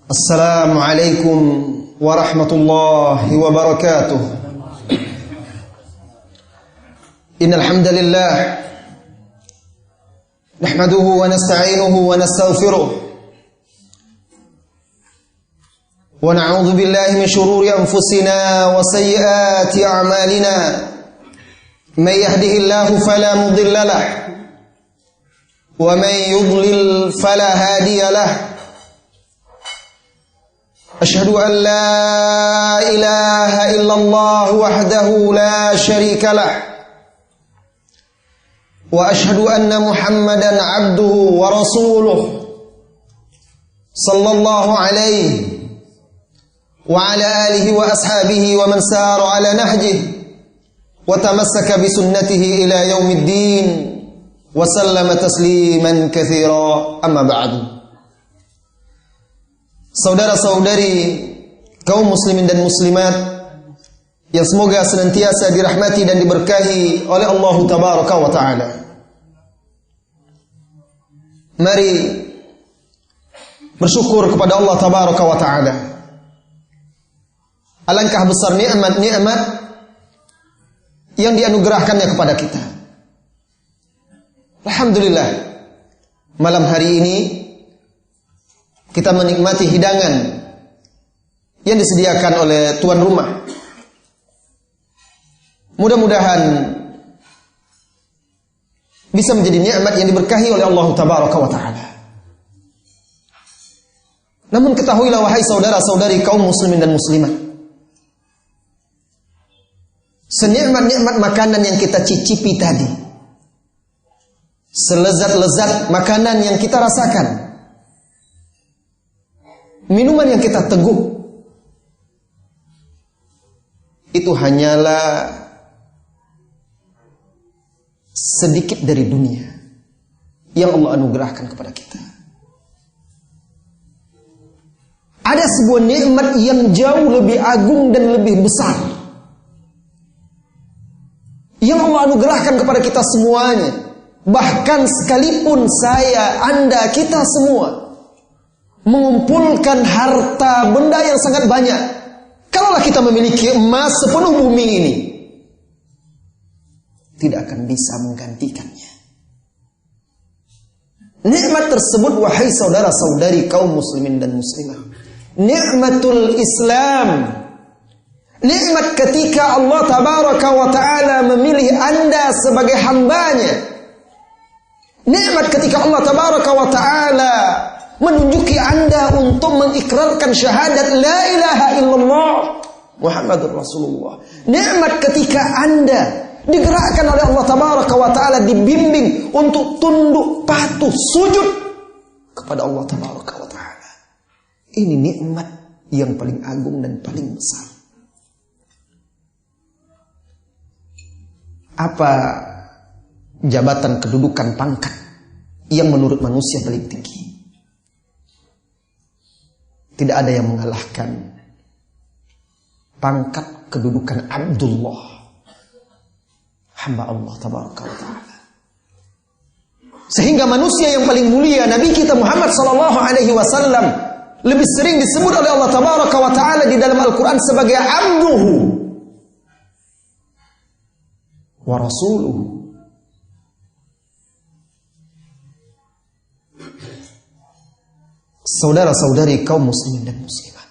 Assalamualaikum warahmatullahi wabarakatuh. Innal hamdalillah nahmaduhu wa nasta'inuhu wa nastaghfiruh wa na'udzu billahi min shururi anfusina wa sayyiati a'malina. May yahdihillahu fala mudilla lahu wa may yudlil fala hadiya lahu. Ashhadu an la ilaha illallah wahdahu la syarika lah wa ashhadu anna Muhammadan abduhu wa rasuluh sallallahu alaihi wa ala alihi wa ashabihi wa man sara ala nahjihi wa tamassaka bi sunnatihi ila yaumiddin wa sallama tasliman katsira. Amma ba'du. Saudara-saudari kaum muslimin dan muslimat yang semoga senantiasa dirahmati dan diberkahi oleh Allah Tabaraka wa Ta'ala. Mari bersyukur kepada Allah Tabaraka wa Ta'ala. Alangkah besar nikmat-nikmat yang dianugerahkannya kepada kita. Alhamdulillah, malam hari ini kita menikmati hidangan yang disediakan oleh tuan rumah. Mudah-mudahan bisa menjadi nikmat yang diberkahi oleh Allah Tabaraka wa Ta'ala. Namun ketahuilah wahai saudara-saudari kaum muslimin dan muslimat, senikmat-nikmat makanan yang kita cicipi tadi, selezat-lezat makanan yang kita rasakan, minuman yang kita teguh, itu hanyalah sedikit dari dunia yang Allah anugerahkan kepada kita. Ada sebuah nikmat yang jauh lebih agung dan lebih besar yang Allah anugerahkan kepada kita semuanya. Bahkan sekalipun saya, Anda, kita semua mengumpulkan harta benda yang sangat banyak, kalaulah kita memiliki emas sepenuh bumi ini, tidak akan bisa menggantikannya. Nikmat tersebut, wahai saudara-saudari kaum muslimin dan muslimah, nikmatul Islam. Nikmat ketika Allah Tabaraka wa Ta'ala memilih Anda sebagai hambanya. Nikmat ketika Allah Tabaraka wa Ta'ala menunjuki Anda untuk mengikrarkan syahadat la ilaha illallah Muhammadur Rasulullah. Nikmat ketika Anda digerakkan oleh Allah Tabaraka wa Ta'ala, dibimbing untuk tunduk patuh sujud kepada Allah Tabaraka wa Ta'ala. Ini nikmat yang paling agung dan paling besar. Apa jabatan, kedudukan, pangkat yang menurut manusia paling tinggi? Tidak ada yang mengalahkan pangkat kedudukan Abdullah, hamba Allah Tabaraka wa Ta'ala. Sehingga manusia yang paling mulia, Nabi kita Muhammad sallallahu alaihi wasallam, lebih sering disebut oleh Allah Tabaraka wa Ta'ala di dalam Al-Quran sebagai abduhu wa rasuluhu. Saudara-saudari kaum muslimin dan muslimat,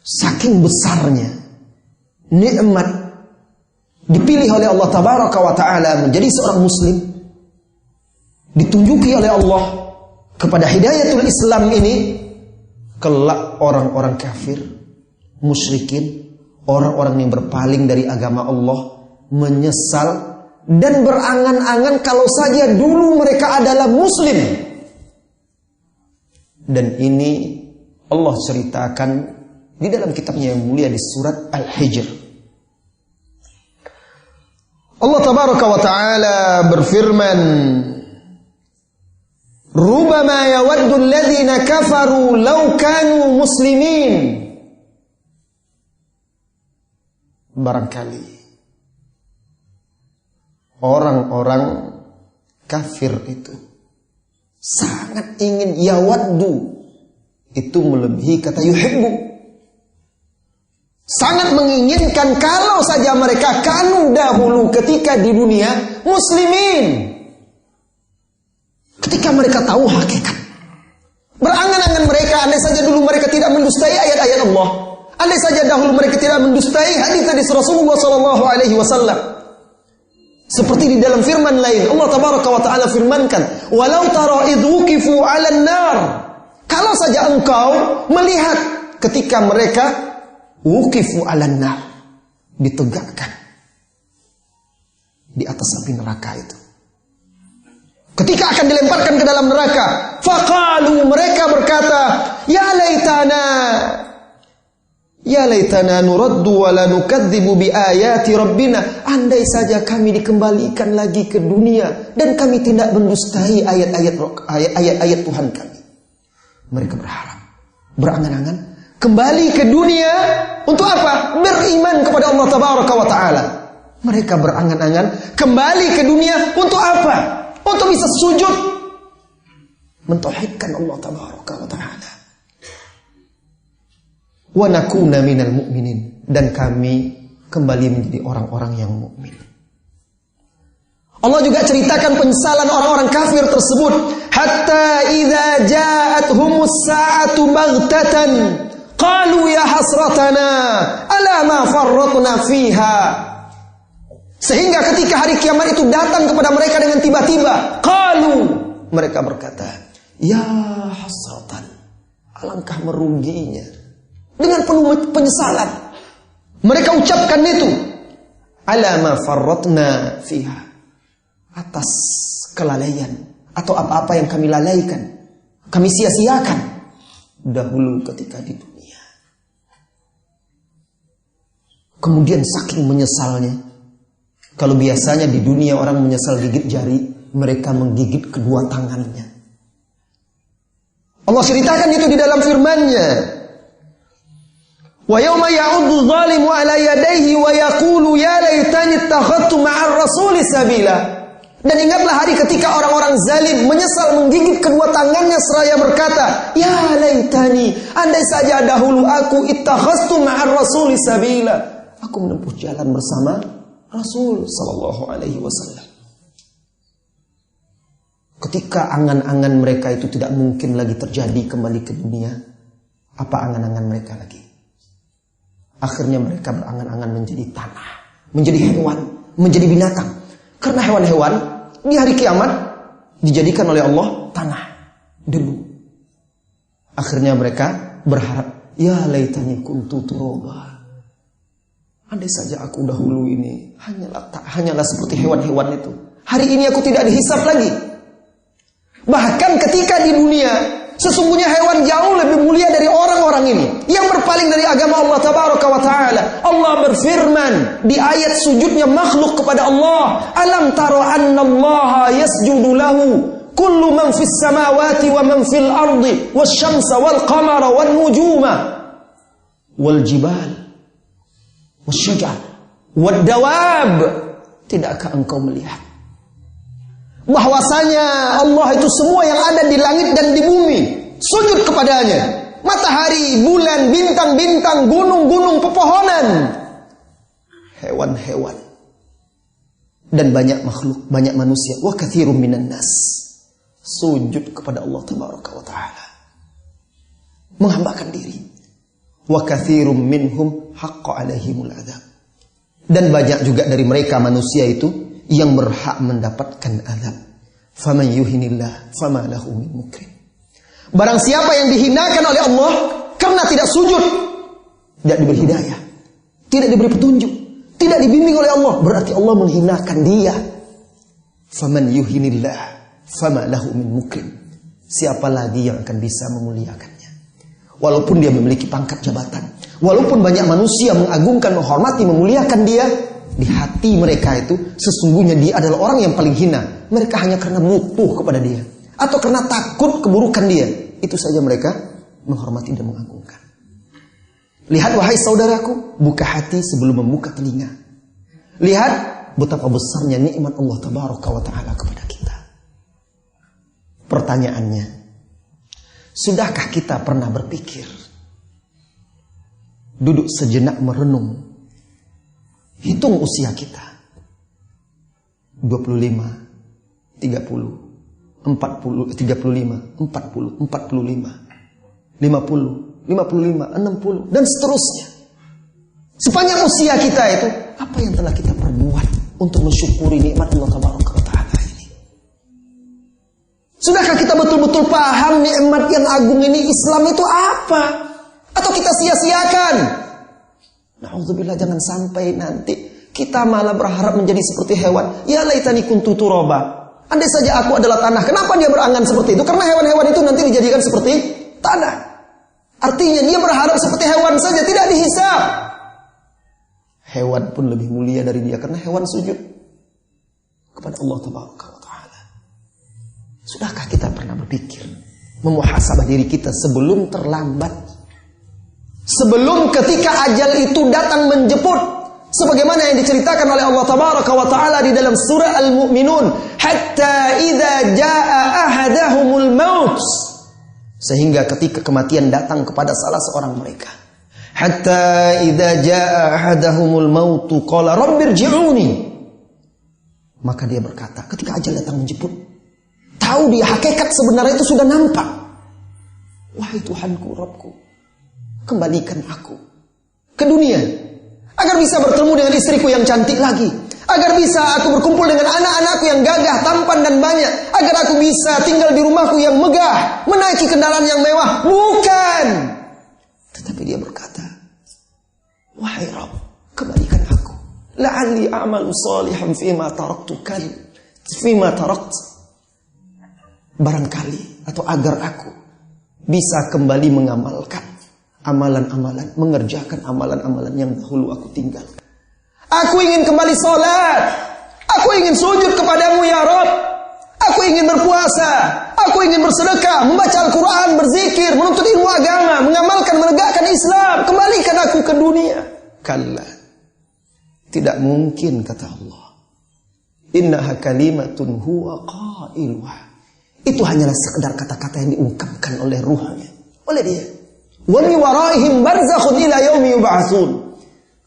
saking besarnya nikmat dipilih oleh Allah Tabaraka wa Ta'ala menjadi seorang muslim, ditunjuki oleh Allah kepada hidayatul Islam ini, kelak orang-orang kafir, musyrikin, orang-orang yang berpaling dari agama Allah menyesal dan berangan-angan kalau saja dulu mereka adalah muslim. Dan ini Allah ceritakan di dalam kitabnya yang mulia di surat Al-Hijr. Allah Tabaraka wa Ta'ala berfirman, "Rubama yawaddu alladhina kafaru law kanu muslimin." Barangkali orang-orang kafir itu sangat ingin, yawaddu, itu melebihi kata yuhibbu. Sangat menginginkan kalau saja mereka kanu dahulu ketika di dunia muslimin. Ketika mereka tahu hakikat. Berangan-angan mereka, andai saja dulu mereka tidak mendustai ayat-ayat Allah. Andai saja dahulu mereka tidak mendustai hadis-hadis Rasulullah SAW. Seperti di dalam firman lain, Allah Tabaraka wa Ta'ala firmankan, walau tara idh wuqifu 'alan nar. Kalau saja engkau melihat ketika mereka wuqifu 'alan nar, ditegakkan di atas api neraka itu. Ketika akan dilemparkan ke dalam neraka, faqalu, mereka berkata, ya laitana nuraddu wa la nukadzibu bi ayati rabbina. Andai saja kami dikembalikan lagi ke dunia dan kami tidak mendustai ayat-ayat Tuhan kami. Mereka berharap, berangan-angan kembali ke dunia untuk apa? Beriman kepada Allah Tabaraka wa Ta'ala. Mereka berangan-angan kembali ke dunia untuk apa? Untuk bisa sujud mentauhidkan Allah Tabaraka wa Ta'ala. Wa nakuna minal mu'minin, dan kami kembali menjadi orang-orang yang mukmin. Allah juga ceritakan penyesalan orang-orang kafir tersebut. Hatta idza ja'athumus sa'atu baghtatan qalu ya hasratana ala ma farratna fiha. Sehingga ketika hari kiamat itu datang kepada mereka dengan tiba-tiba, qalu, mereka berkata, ya hasratan, alangkah meruginya. Dengan penuh penyesalan mereka ucapkan itu, ala ma farratna fiha, atas kelalaian atau apa-apa yang kami lalaikan, kami sia-siakan dahulu ketika di dunia. Kemudian saking menyesalnya, kalau biasanya di dunia orang menyesal gigit jari, mereka menggigit kedua tangannya. Allah ceritakan itu di dalam firman-Nya. Wa yauma ya'uddu dhalimu 'ala yadayhi wa yaqulu ya laitani ittakhadtu ma'ar rasuli sabila. Dan ingatlah hari ketika orang-orang zalim menyesal menggigit kedua tangannya seraya berkata, ya laitani, andai saja dahulu aku ittakhadtu ma'ar rasuli sabila, aku menempuh jalan bersama Rasul sallallahu alaihi wasallam. Ketika angan-angan mereka itu tidak mungkin lagi terjadi kembali ke dunia, apa angan-angan mereka lagi? Akhirnya mereka berangan-angan menjadi tanah, menjadi hewan, menjadi binatang. Karena hewan-hewan di hari kiamat dijadikan oleh Allah tanah, debu. Akhirnya mereka berharap, ya laitani kuntu turaba. Andai saja aku dahulu ini hanyalah seperti hewan-hewan itu. Hari ini aku tidak dihisap lagi. Bahkan ketika di dunia, sesungguhnya hewan jauh lebih mulia dari orang-orang ini yang berpaling dari agama Allah Tabaraka wa Ta'ala. Allah berfirman di ayat sujudnya makhluk kepada Allah, alam taro anna Allah yasjudu lahu kullu man fis samawati wa man fil ardi wasyamsa wal qamara wan nujuma wal jibal wasyajar wadawab. Tidakkah engkau melihat bahwasanya Allah itu semua yang ada di langit dan di bumi sujud kepadanya? Matahari, bulan, bintang-bintang, gunung-gunung, pepohonan, hewan-hewan, dan banyak makhluk, banyak manusia. Wa katsirun minan nas sujud kepada Allah Tabaraka wa Ta'ala, menghambakan diri. Wa katsirum minhum haqqa alaihimul adzab. Dan banyak juga dari mereka manusia itu yang berhak mendapatkan azab. Faman yuhinillah fama lahu min mukrim. Barang siapa yang dihinakan oleh Allah karena tidak sujud, tidak diberi hidayah, tidak diberi petunjuk, tidak dibimbing oleh Allah, berarti Allah menghinakan dia. Faman yuhinillah fama lahu min mukrim. Siapa lagi yang akan bisa memuliakannya? Walaupun dia memiliki pangkat jabatan, walaupun banyak manusia mengagungkan, menghormati, memuliakan dia, di hati mereka itu sesungguhnya dia adalah orang yang paling hina. Mereka hanya karena butuh kepada dia atau karena takut keburukan dia, itu saja mereka menghormati dan mengagungkan. Lihat wahai saudaraku, buka hati sebelum membuka telinga. Lihat betapa besarnya nikmat Allah Tabaraka wa Ta'ala kepada kita. Pertanyaannya, Sudahkah kita pernah berpikir, duduk sejenak merenung, hitung usia kita, 25, 30, 40, 35, 40, 45, 50, 55, 60, dan seterusnya. Sepanjang usia kita itu, apa yang telah kita perbuat untuk mensyukuri nikmat Allah Tabaraka wa Ta'ala ini? Sudahkah kita betul-betul paham nikmat yang agung ini, Islam itu apa? Atau kita sia-siakan? Na'udzubillah, jangan sampai nanti kita malah berharap menjadi seperti hewan. Ya laitani kuntu turaba. Andai saja aku adalah tanah. Kenapa dia berangan seperti itu? Karena hewan-hewan itu nanti dijadikan seperti tanah. Artinya dia berharap seperti hewan saja, tidak dihisab. Hewan pun lebih mulia dari dia karena hewan sujud kepada Allah Tabaraka wa Ta'ala. Sudahkah kita pernah berpikir, memuhasabah diri kita sebelum terlambat? Sebelum ketika ajal itu datang menjemput, sebagaimana yang diceritakan oleh Allah Tabaraka wa Ta'ala di dalam surah Al-Mu'minun, hatta idza jaa ahadahumul maut, sehingga ketika kematian datang kepada salah seorang mereka, hatta idza jaa ahadahumul maut qala rabbirji'uni, maka dia berkata ketika ajal datang menjemput, tahu dia hakikat sebenarnya itu sudah nampak, wahai Tuhanku, Rabbku, kembalikan aku ke dunia agar bisa bertemu dengan istriku yang cantik lagi, agar bisa aku berkumpul dengan anak-anakku yang gagah, tampan dan banyak, agar aku bisa tinggal di rumahku yang megah, menaiki kendaraan yang mewah. Bukan. Tetapi dia berkata, wahai Rabb, kembalikan aku, la'alli a'malu salihan fima taraktu, barangkali atau agar aku bisa kembali mengamalkan amalan-amalan, mengerjakan amalan-amalan yang dahulu aku tinggalkan. Aku ingin kembali sholat, aku ingin sujud kepadamu ya Rabb, aku ingin berpuasa, aku ingin bersedekah, membaca Al-Quran, berzikir, menuntut ilmu agama, mengamalkan, menegakkan Islam. Kembalikan aku ke dunia. Kalla, tidak mungkin, kata Allah. Innaha kalimatun huwa qailuha. Itu hanyalah sekedar kata-kata yang diungkapkan oleh ruhnya, oleh dia. Wa min waraihim barzakhun ila yaumi yub'atsun.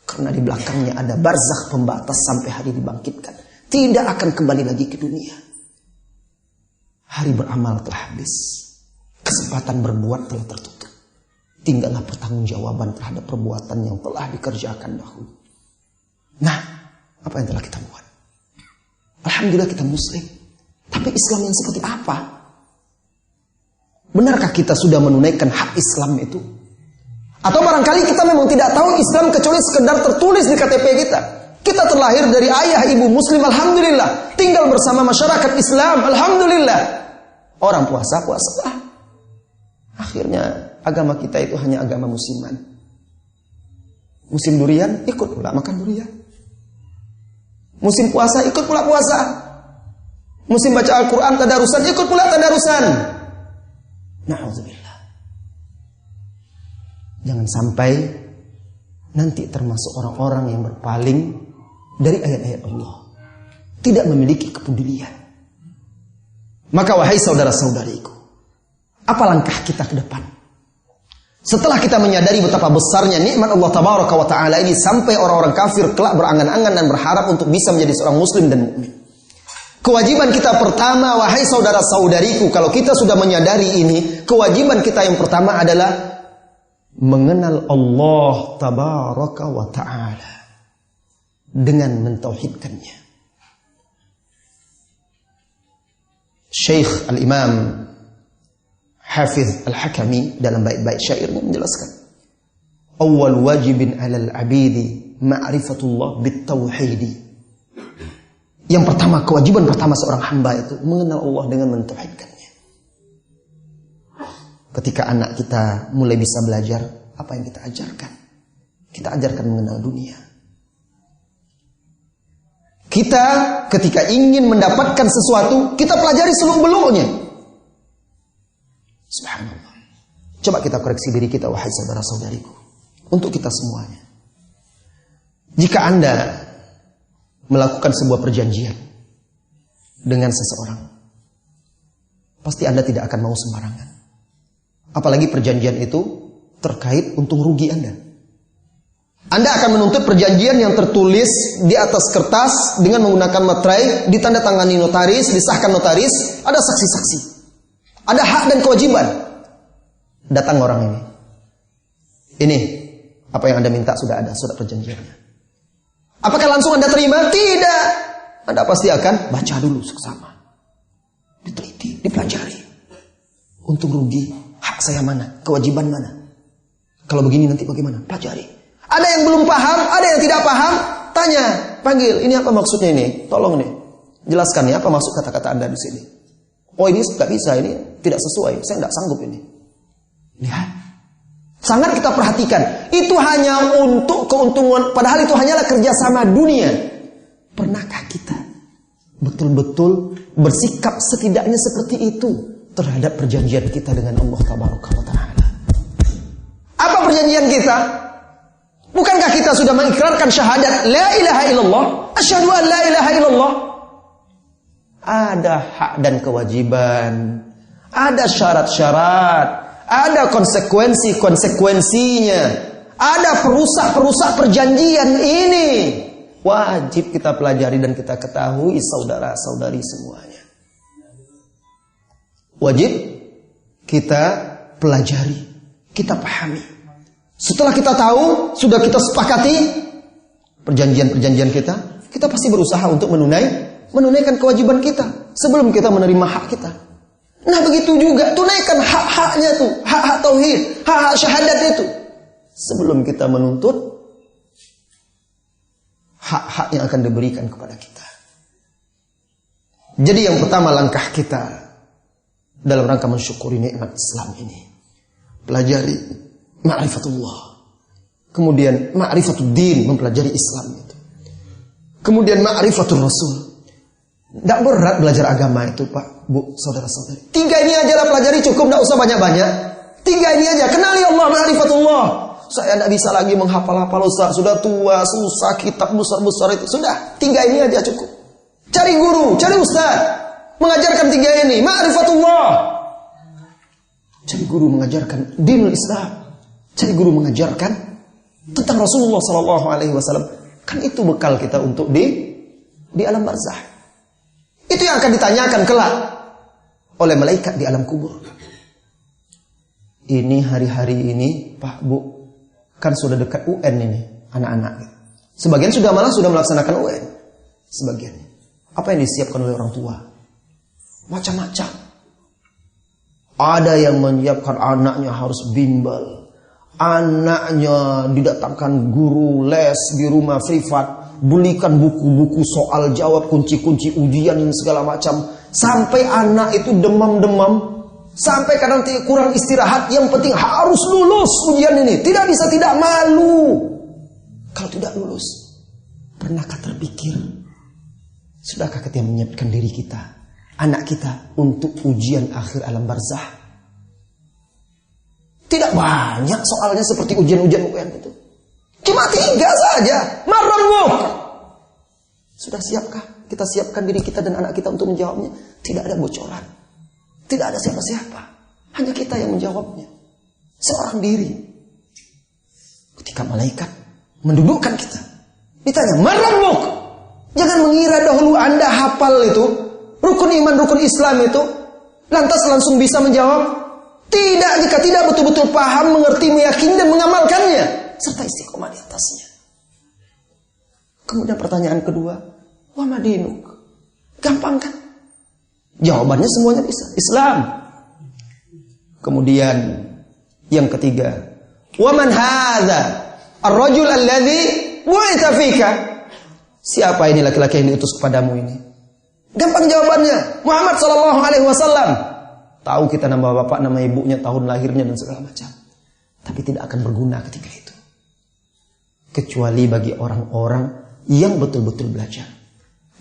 Karena di belakangnya ada barzakh, pembatas sampai hari dibangkitkan. Tidak akan kembali lagi ke dunia. Hari beramal telah habis. Kesempatan berbuat telah tertutup. Tinggallah pertanggungjawaban terhadap perbuatan yang telah dikerjakan dahulu. Nah, apa yang telah kita buat? Alhamdulillah kita muslim. Tapi Islam yang seperti apa? Benarkah kita sudah menunaikan hak Islam itu? Atau barangkali kita memang tidak tahu Islam kecuali sekedar tertulis di KTP kita. Kita terlahir dari ayah ibu muslim, alhamdulillah. Tinggal bersama masyarakat Islam, alhamdulillah. Orang puasa-puasa. Akhirnya agama kita itu hanya agama musiman. Musim durian, ikut pula makan durian. Musim puasa, ikut pula puasa. Musim baca Al-Quran, tadarusan, ikut pula tadarusan. Na'udzubillah. Jangan sampai nanti termasuk orang-orang yang berpaling dari ayat-ayat Allah, tidak memiliki kepedulian. Maka wahai saudara-saudariku, apa langkah kita ke depan? Setelah kita menyadari betapa besarnya nikmat Allah Tabaraka wa Ta'ala ini, sampai orang-orang kafir kelak berangan-angan dan berharap untuk bisa menjadi seorang muslim dan mukmin. Kewajiban kita pertama, wahai saudara-saudariku, kalau kita sudah menyadari ini, kewajiban kita yang pertama adalah mengenal Allah Tabaraka wa Ta'ala dengan mentauhidkannya. Syekh Al-Imam Hafiz Al-Hakami dalam bait-bait syairnya menjelaskan, awal wajibin alal abidi ma'rifatullah bitauhidi. Yang pertama, kewajiban pertama seorang hamba itu mengenal Allah dengan mentauhidkannya. Ketika anak kita mulai bisa belajar, apa yang kita ajarkan? Kita ajarkan mengenal dunia. Kita ketika ingin mendapatkan sesuatu, kita pelajari seluk-beluknya. Subhanallah. Coba kita koreksi diri kita, wahai saudara-saudariku. Untuk kita semuanya. Jika Anda melakukan sebuah perjanjian dengan seseorang, pasti Anda tidak akan mau sembarangan. Apalagi perjanjian itu terkait untung rugi Anda. Anda akan menuntut perjanjian yang tertulis di atas kertas dengan menggunakan materai, ditandatangani notaris, disahkan notaris, ada saksi-saksi. Ada hak dan kewajiban. Datang orang ini. Ini apa yang Anda minta sudah ada, surat perjanjiannya. Apakah langsung Anda terima? Tidak. Anda pasti akan baca dulu seksama. Diteliti, dipelajari. Untung rugi, hak saya mana, kewajiban mana. Kalau begini nanti bagaimana? Pelajari. Ada yang belum paham, ada yang tidak paham, tanya, panggil, ini apa maksudnya ini? Tolong nih, jelaskan ya apa maksud kata-kata Anda di sini. Oh ini nggak bisa, ini tidak sesuai, saya nggak sanggup ini. Lihat, sangat kita perhatikan. Itu hanya untuk keuntungan, padahal itu hanyalah kerjasama dunia. Pernahkah kita betul-betul bersikap setidaknya seperti itu terhadap perjanjian kita dengan Allah Tabaraka wa Ta'ala? Apa perjanjian kita? Bukankah kita sudah mengikrarkan syahadat la ilaha illallah, asyhadu an la ilaha illallah? Ada hak dan kewajiban, ada syarat-syarat, ada konsekuensi-konsekuensinya, ada perusak-perusak perjanjian ini. Wajib kita pelajari dan kita ketahui saudara-saudari semuanya. Wajib kita pelajari, kita pahami. Setelah kita tahu, sudah kita sepakati perjanjian-perjanjian kita pasti berusaha untuk menunaikan kewajiban kita sebelum kita menerima hak kita. Nah begitu juga, tunaikan hak-haknya tuh, hak-hak tauhid, hak-hak syahadat itu. Sebelum kita menuntut hak-hak yang akan diberikan kepada kita. Jadi yang pertama langkah kita dalam rangka mensyukuri nikmat Islam ini, pelajari ma'rifatullah. Kemudian ma'rifatud din, mempelajari Islam itu. Kemudian ma'rifatul Rasul. Tidak berat belajar agama itu Pak, Bu, saudara-saudari. 3 ini aja lah pelajari, cukup, tidak usah banyak-banyak. 3 ini aja, kenali Allah, ma'rifatullah. Saya tidak bisa lagi menghafal-hafal Ustaz, sudah tua, susah, kitab besar-besar itu. Sudah, 3 ini aja cukup. Cari guru, cari Ustaz, mengajarkan 3 ini, ma'rifatullah. Cari guru mengajarkan dinul Islam. Cari guru mengajarkan tentang Rasulullah SAW. Kan itu bekal kita untuk di alam barzah. Itu yang akan ditanyakan kelak oleh malaikat di alam kubur. Ini hari-hari ini Pak Bu, kan sudah dekat UN ini anak-anak. Sebagian sudah melaksanakan UN. Sebagian. Apa yang disiapkan oleh orang tua? Macam-macam. Ada yang menyiapkan anaknya harus bimbel. Anaknya didatangkan guru les di rumah privat, belikan buku-buku soal jawab, kunci-kunci ujian dan segala macam, sampai anak itu demam-demam, sampai kadang kurang istirahat. Yang penting harus lulus ujian ini, tidak bisa tidak malu kalau tidak lulus. Pernahkah terpikir, sudahkah kita menyiapkan diri kita, anak kita untuk ujian akhir alam barzah? Tidak banyak soalnya seperti ujian-ujian UN itu. Cuma 3 saja. Marambuk. Sudah siapkah? Kita siapkan diri kita dan anak kita untuk menjawabnya. Tidak ada bocoran. Tidak ada siapa-siapa. Hanya kita yang menjawabnya. Seorang diri. Ketika malaikat mendudukkan kita, ditanya, marambuk. Jangan mengira dahulu Anda hafal itu, rukun iman, rukun Islam itu, lantas langsung bisa menjawab. Tidak, jika tidak betul-betul paham, mengerti, meyakini dan mengamalkannya serta istiqomah di atasnya. Kemudian pertanyaan kedua, wa madinuk? Gampang kan? Jawabannya semuanya bisa. Islam. Kemudian yang ketiga, wa man hadza? Ar-rajul alladhi bu'itsa fika? Siapa ini laki-laki yang diutus kepadamu ini? Gampang jawabannya, Muhammad sallallahu alaihi wasallam. Tahu kita nama bapak, nama ibunya, tahun lahirnya dan segala macam. Tapi tidak akan berguna ketika itu. Kecuali bagi orang-orang yang betul-betul belajar.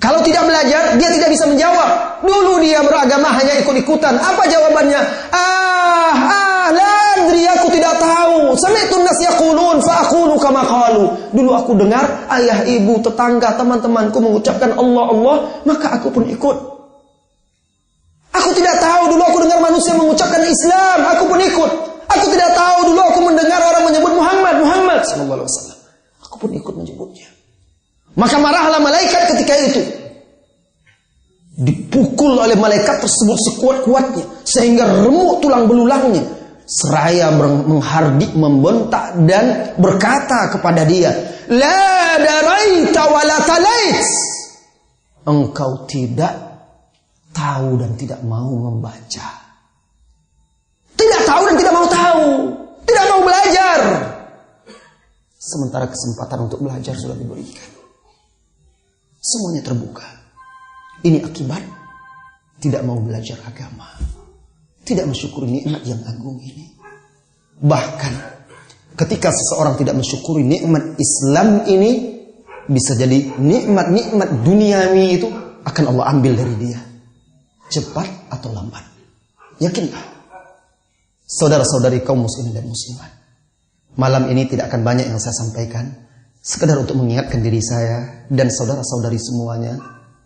Kalau tidak belajar, dia tidak bisa menjawab. Dulu dia beragama hanya ikut-ikutan. Apa jawabannya? La adri, aku tidak tahu. Sami'tun nas yaqulun fa aqulu kama qalu. Dulu aku dengar ayah, ibu, tetangga, teman-temanku mengucapkan Allah, Allah, maka aku pun ikut. Aku tidak tahu. tahu dulu aku dengar manusia mengucapkan Islam, aku pun ikut. Aku tidak tahu dulu aku mendengar orang menyebut Muhammad sallallahu alaihi wasallam. Aku pun ikut menyebutnya. Maka marahlah malaikat ketika itu. Dipukul oleh malaikat tersebut sekuat-kuatnya sehingga remuk tulang belulangnya. Seraya menghardik, membentak dan berkata kepada dia, la daraita wa la talait. Engkau tidak tahu dan tidak mau membaca. Tidak tahu dan tidak mau tahu. Tidak mau belajar. Sementara kesempatan untuk belajar sudah diberikan. Semuanya terbuka. Ini akibat tidak mau belajar agama. Tidak mensyukuri nikmat yang agung ini. Bahkan ketika seseorang tidak mensyukuri nikmat Islam ini, bisa jadi nikmat-nikmat duniawi itu akan Allah ambil dari dia. Cepat atau lambat. Yakinlah. Saudara-saudari kaum muslimin dan muslimat. Malam ini tidak akan banyak yang saya sampaikan. Sekedar untuk mengingatkan diri saya dan saudara-saudari semuanya.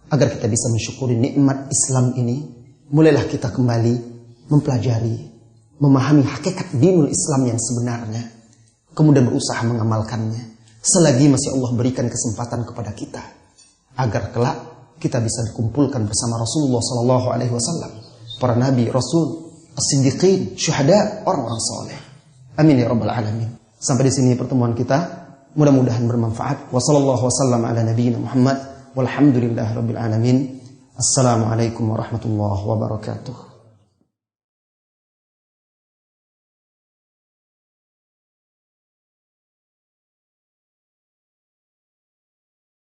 Agar kita bisa mensyukuri nikmat Islam ini. Mulailah kita kembali mempelajari, memahami hakikat dinul Islam yang sebenarnya. Kemudian berusaha mengamalkannya. Selagi masih Allah berikan kesempatan kepada kita. Agar kelak kita bisa dikumpulkan bersama Rasulullah SAW. Para nabi, rasul, as-siddiqin, syuhada, orang-orang saleh. Amin ya rabbal alamin. Sampai di sini pertemuan kita. Mudah-mudahan bermanfaat. Wassallallahu wasallam ala nabiyyina Muhammad. Walhamdulillahirabbil alamin. Assalamualaikum warahmatullahi wabarakatuh.